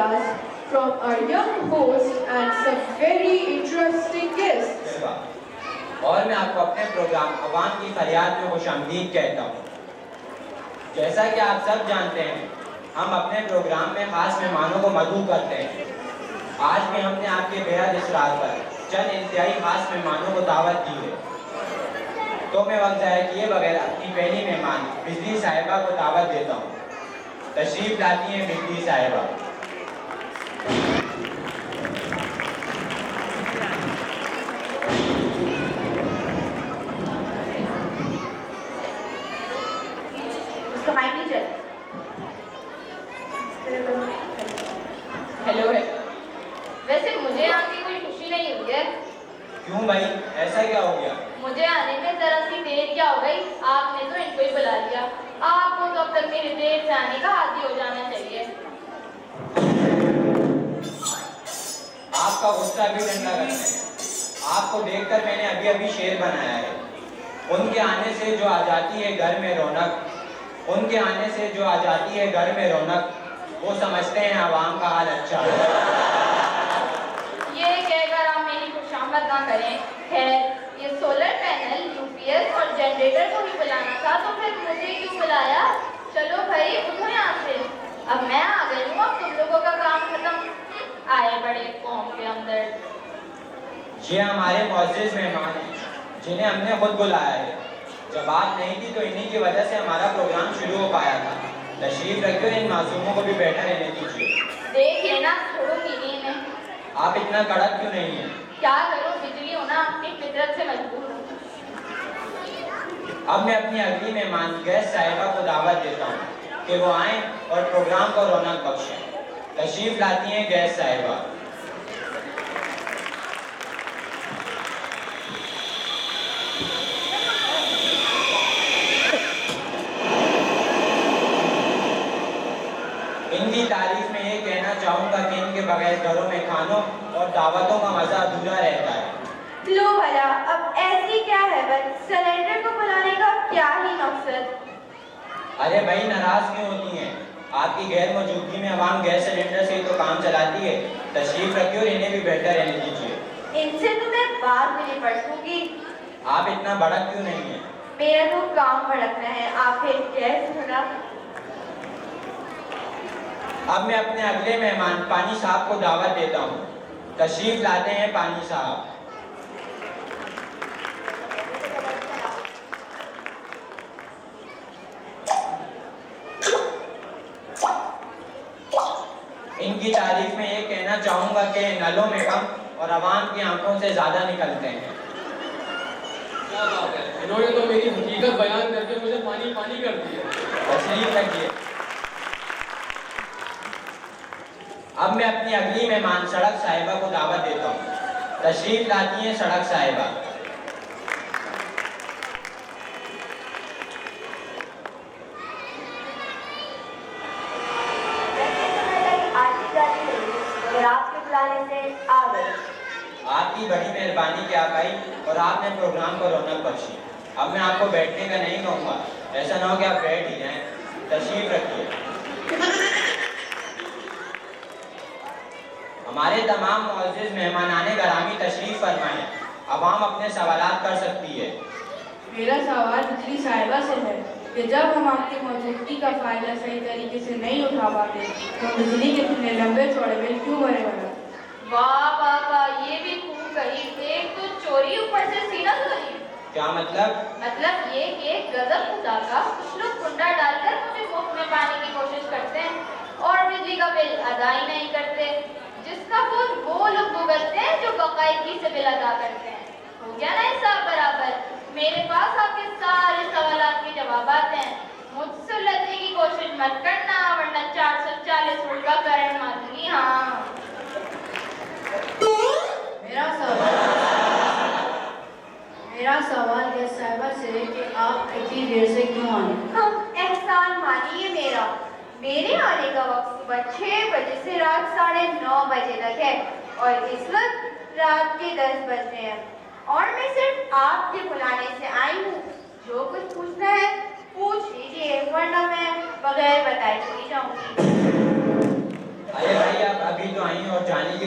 ideas from our young host and some very interesting guests. اور میں آپ کو اپنے پروگرام عوام کی فریاد میں خوش آمدید کہتا ہوں. جیسا کہ آپ سب جانتے ہیں ہم اپنے پروگرام میں خاص مہمانوں کو مدعو کرتے ہیں. آج بھی ہم نے آپ کے بے حد اصرار پر چند انتہائی خاص مہمانوں کو دعوت دی ہے. تو میں وقت ضائع کیے بغیر اپنی پہلی مہمان بجلی صاحبہ کو دعوت دیتا ہوں. تشریف لاتی ہیں بجلی صاحبہ. ہیلو ہے. ویسے مجھے آنے کی کوئی خوشی نہیں ہوئی ہے. کیوں بھائی ایسا کیا ہو گیا؟ مجھے آنے میں ذرا سی دیر کیا ہو گئی. آپ نے تو ان کو ہی بلا لیا. آپ کو تو اب تک میرے دیر سے آنے کا عادی ہو جانا چاہیے. آپ کا غصہ ابھی ٹھنڈا کرنا ہے. آپ کو دیکھ کر میں نے ابھی ابھی شعر بنایا ہے. ان کے آنے سے جو آ جاتی ہے گھر میں رونق, ان کے آنے سے جو آ جاتی ہے گھر میں رونق, وہ سمجھتے ہیں عوام کا حال اچھا ہے. یہ کہہ کر آپ میری خوشامد نہ کریں. خیر, یہ solar panel, U P S اور جنریٹر کو ہی بلانا تھا تو پھر مجھے کیوں بلایا؟ چلو بھائی اٹھو یہاں سے. اب میں آ گئی ہوں, اب تم لوگوں کا کام ختم. آئے بڑے قوم کے اندر. یہ ہمارے معزز مہمان ہیں جنہیں ہم نے خود بلایا ہے. جب آپ نہیں تھی تو انہی کی وجہ سے ہمارا پروگرام شروع ہو پایا تھا. تشریف رکھو, ان معصوموں کو بھی بیٹھا رہنے دیجیے. دیکھ لینا, چھوڑوں گی نہیں انہیں. آپ اتنا کڑک کیوں نہیں ہیں؟ کیا کروں, بجلی ہونا اپنی فطرت سے مجبور ہوں. اب میں اپنی اگلی مہمان گیسٹ صاحبہ کو دعوت دیتا ہوں کہ وہ آئیں اور پروگرام کو رونق بخشیں. تشریف لاتی ہیں گیسٹ صاحبہ. ان کی تعریف میں یہ کہنا چاہوں گا کہ ان کے بغیر گھروں میں کھانوں اور دعوتوں کا مزہ ادھورا رہتا ہے. لو بھلا, اب ایسی کیا ہے بس, سلنڈر کو بلانے کا کیا ہی مقصد؟ ارے بھائی ناراض کیوں ہوتی ہیں؟ آپ کی غیر موجودگی میں عوام گیس سلنڈر سے ہی تو کام چلاتی ہے. تشریف رکھیے اور انہیں بھی بیٹھا رہنے دیجیے. ان سے تو میں بعد میں نپٹوں گی. آپ اتنا بڑک کیوں نہیں ہیں؟ میرا تو کام بھڑکنا ہے, آخر گیس ہونا. اب میں اپنے اگلے مہمان پانی صاحب کو دعوت دیتا ہوں. تشریف لاتے ہیں پانی صاحب. ان کی تعریف میں یہ کہنا چاہوں گا کہ نلوں میں کم اور عوام کی آنکھوں سے زیادہ نکلتے ہیں. کیا بات ہے, انہوں نے تو میری حقیقت بیان کر کے مجھے پانی پانی کر دیا. تشریف رکھیے. اب میں اپنی اگلی مہمان سڑک صاحبہ کو دعوت دیتا ہوں. تشریف لاتی ہیں سڑک صاحبہ. آپ کے بلانے سے آ گئی. آپ کی بڑی مہربانی کہ آپ آئی اور آپ نے پروگرام کو رونق بخشی. اب میں آپ کو بیٹھنے کا نہیں کہوں گا, ایسا نہ ہو کہ آپ بیٹھ ہی جائیں. تشریف رکھیے. ہمارے تمام معزز مہمانان گرامی تشریف فرمائیں. عوام اپنے سوالات کر سکتی ہے. میرا سوال بجلی صاحبہ سے ہے کہ جب ہم آپ کی موجودگی کا فائدہ صحیح طریقے سے نہیں اٹھا پاتے تو بجلی کے اتنے لمبے چوڑے بل کیوں بھرے بنا؟ واہ واہ واہ, یہ بھی خوب کہی. ایک تو چوری, اوپر سے سینہ چوری. کیا مطلب؟ مطلب یہ کہ غضب خدا کا کچھ لوگ کنڈا ڈال کر مجھے مفت میں پانے کی کوشش کرتے ہیں اور بجلی کا بل ادا ہی نہیں کرتے. جس کا بول وہ لوگ بھگتتے ہیں جو باقاعدگی سے بل ادا کرتے ہیں. ہو گیا نا حساب برابر؟ میرے پاس آپ کے سارے سوالات کے جوابات ہیں. مجھ سے الجھنے کی کوشش مت کرنا ورنہ 440 وولٹ کا کرنٹ ماروں گی. ہاں, میرا سوال ہے صاحبہ سے کہ آپ اتنی دیر سے کیوں آئے؟ احسان مانیے میرا, میرے آنے کا وقت صبح 6 بجے سے رات 9:30 بجے تک ہے اور اس وقت رات کے 10 بج رہے ہیں اور میں صرف آپ کے بلانے سے آئی ہوں. جو کچھ پوچھنا ہے پوچھ لیجیے ورنہ میں بغیر بتائے چلی جاؤں گی. ارے بھائی آپ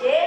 6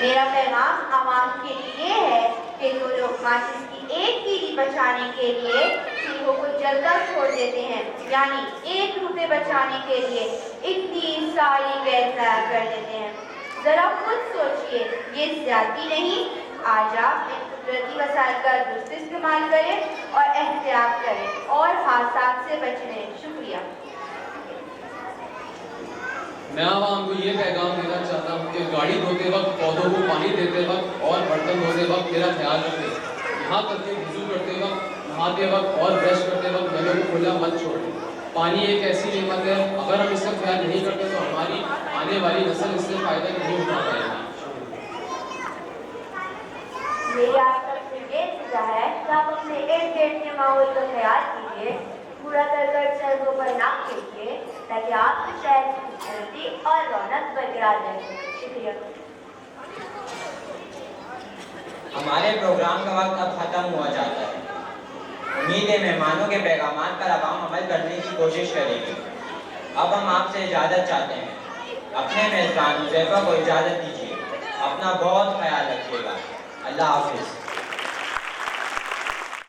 میرا پیغام عوام کے لیے ہے کہ جو لوگ ماچس کی ایک تیلی بچانے کے لیے چولہوں کو جلتا چھوڑ دیتے ہیں، یعنی 1 روپے بچانے کے لیے اتنی ساری گیس ضائع کر دیتے ہیں، ذرا خود سوچئے، یہ زیادتی نہیں؟ آج آپ ان قدرتی وسائل کا درست استعمال کریں اور احتیاط کریں اور حادثات سے بچیں۔ شکریہ۔ میں عوام کو یہ پیغام دینا چاہتا ہوں کہ گاڑی دھوتے وقت، پودوں کو پانی دیتے وقت اور برتن دھوتے وقت میرا خیال رکھیں، یہاں تک کہ وضو کرتے وقت، نہاتے وقت اور برش کرتے وقت نلوں کو کھلا مت چھوڑیں۔ پانی ایک ایسی نعمت ہے، اگر ہم اس کا خیال نہیں کرتے تو ہماری آنے والی نسل اس سے فائدہ نہیں اٹھا پائے گی۔ میری آپ سب سے یہ التجا ہے کہ آپ اپنے ارد گرد کے ماحول کا خیال کیجیے، کوڑا کرکٹ سڑکوں پر نہ پھینکیے تاکہ آپ کے شہر کی خوبصورتی اور رونق برقرار رہ سکے۔ شکریہ۔ ہمارے پروگرام کا وقت اب ختم ہوا جاتا ہے۔ امید ہے مہمانوں کے پیغامات پر عوام عمل کرنے کی کوشش کرے گی۔ اب ہم آپ سے اجازت چاہتے ہیں، اپنے میزبان حذیفہ کو اجازت دیجیے۔ اپنا بہت خیال رکھیے گا۔ اللہ حافظ۔